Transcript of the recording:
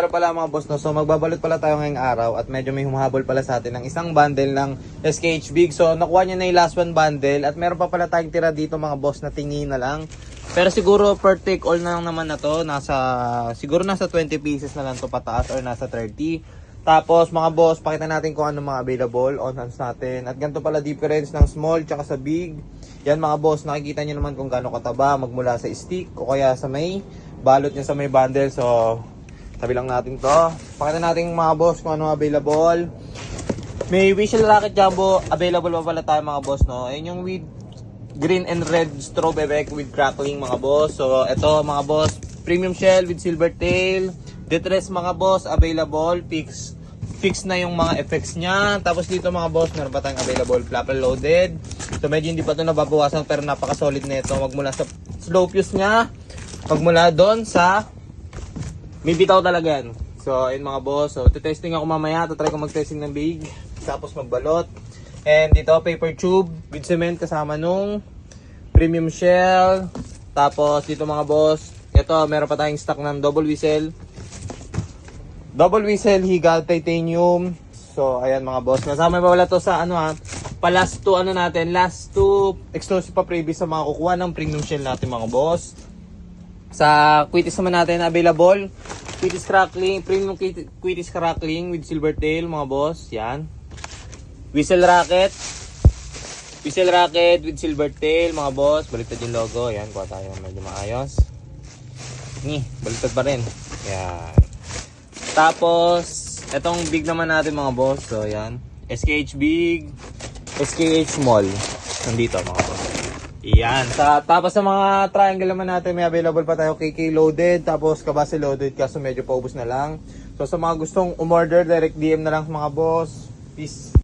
Para pala mga boss, no? So magbabalot pala tayo ngayong araw at medyo may humahabol pala sa atin ng isang bundle ng SKH Big. So nakuha niya na yung last one bundle at meron pa pala tayong tira dito mga boss na tingin na lang. Pero siguro per take all na lang naman na to. Siguro nasa 20 pieces na lang to pataas or nasa 30. Tapos mga boss, pakita natin kung ano mga available on hands natin. At ganito pala difference ng small tsaka sa big. Yan mga boss, nakikita nyo naman kung gaano kataba magmula sa stick o kaya sa may balot niya sa may bundle. So tabi lang natin to. Pakita natin mga boss kung ano available. May Whistle Rocket Jumbo available pa pala tayo mga boss, no? Ayun yung with green and red strobe effect with crackling mga boss. So ito mga boss, premium shell with silver tail. Detress mga boss available. Fix na yung mga effects niya. Tapos dito mga boss, meron pa tayong available flapper loaded. So medyo hindi pa ito nababawasan pero napaka solid na ito. Magmula sa slow fuse niya, magmula doon sa may bitaw talaga yan. So, ayun mga boss. So, testing ako mamaya. Try ko mag-testing ng big. Tapos magbalot. And dito, paper tube with cement kasama nung premium shell. Tapos dito mga boss, ito, meron pa tayong stock ng double whistle. Double whistle, Higal titanium. So, ayan mga boss. Kasama pa wala to sa last two natin. Last two exclusive pa previous sa mga kukuha ng premium shell natin mga boss. Sa Quitis naman natin available. Quitis crackling, premium Quitis crackling with silver tail mga boss. Yan. Whistle rocket with silver tail mga boss. Baliktad yung logo. Yan, kuha tayo medyo maayos. Baliktad pa rin. Yan. Tapos, etong big naman natin mga boss. So, yan. SKH big, SKH small. Nandito mga boss. Yan. Tapos sa mga triangle naman natin, may available pa tayo KK loaded, tapos kabase loaded, kaso medyo paubos na lang. So sa mga gustong umorder, direct DM na lang mga boss. Peace.